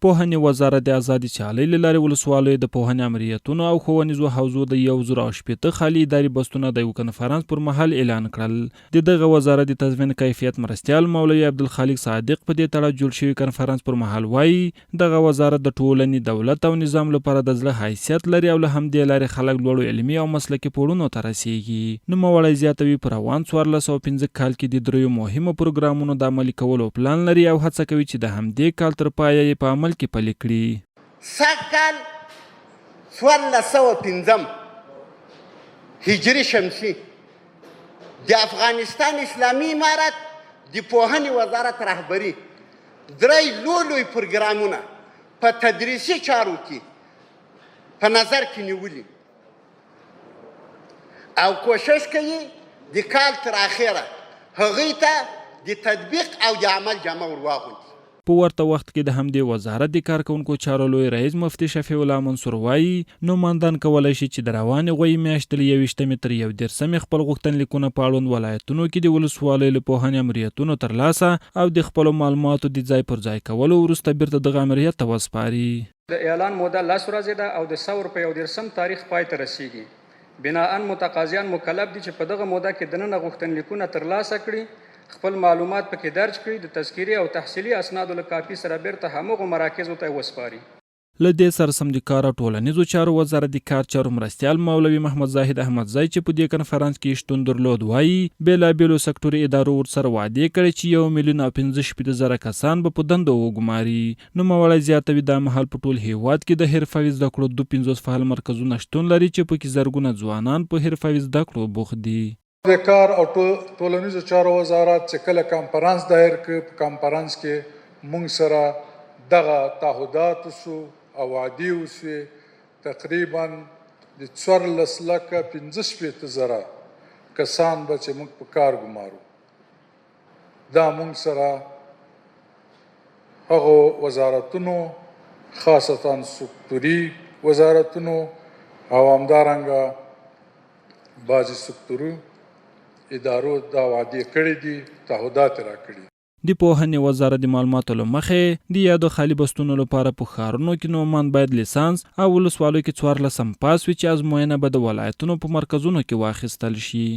پوهنې وزارت د ازادي سیالۍ له لارې ولسوالیو د پوهنې امریتونو او ښوونیزو حوزو د 1,080 خالي اداري بستونه د یو کنفرانس پر مهال اعلان کړل. د دغه وزارت د تضمین کیفیت مرستیال مولوي عبدالخالق صادق په دې تړاو جوړ شوي کنفرانس پر مهال وایي دغه وزارت د ټولنې، دولت او نظام لپاره د زړه حیثیت لري او له همدې لارې خلک لوړو علمي او مسلکي پوړونو ته رسېږي. نوموړی زیاتوي په روان 1405 کال کې د درېیو مهمو پروګرامونو د عملي کولو پلان لري او هڅه کوي چې د همدې کال تر پایه یې په عمل کې پلي کړي. سږکال 1405 هجري شمسي د افغانستان اسلامي امارت د پوهنې وزارت رهبري درې لوی پروګرامونه په تدریسي چارو کې په نظر کې نیولي او کوشش کوي د کال تر اخره هغې ته د تطبیق او د عمل جامه ور واغوندي. په ورته وخت کې د همدې وزارت د کارکونکو چارو لوی رئیس مفتي شفیع الله منصور وایي نوماندان کولی شي چې د روانې غویي میاشتې له 21 تر 19 خپل غوښتنلیکونه په اړوند ولایتونو کې د ولسوالیو له پوهنې امریتونو ترلاسه او د خپلو معلوماتو د ځای پر ځای کولو وروسته بیرته دغه امریت ته وسپاري. د اعلان موده 10 ورځې ده او د ثور په 19 تاریخ پای ته رسېږي. بناءً متقاضیان مکلف دي چې په دغه موده کې دننه غوښتنلیکونه ترلاسه کړي، خپل معلومات پکې درج کړي، د تذکیري او تحصیلي اسنادو له کاپي سره بیرته همغو مراکزو ته وسپاري. له دې سره سم د کار او ټولنیزو چارو وزارت د کار چارو مرستیال مولوي محمد زاهد احمدزی چې په دې کنفرانس کې شتون درلود وایي بېلابېلو سکتوري ادارو ورسره وعدې کړې چې 1,015,000 کسان به په دندو وګماري. نوموړی زیاتوي دا مهال په ټول هیواد کې د حرفوي زده کړو 50 فعال مرکزونه شتون لري چې پکې زرګونه ځوانان په حرفوي زده کړو بوخت دي. د کار او ټولنیزو چارو وزارت چې کله کانفرنس دایر کړ، په کانفرنس کې موږ سره دغه تعهدات وسو او وعدې وسوې تقریبا د 14,65,000 کسان به چې موږ په کار ګمارو. دا موږ سره هغو وزارتونو خاصتا سکتوري وزارتونو او همدارنګه بعضې سکتورو ادارو دا وعدې کړې دي، تعهدات را کړي. د پوهنې وزارت د معلوماتو له مخې د یادو خالي بستونو لپاره په ښارونو کې نومان باید لیسانس او ولسوالیو کې 14 پاس وي چې ازموینه به د ولایتونو په مرکزونو کې واخیستل شي.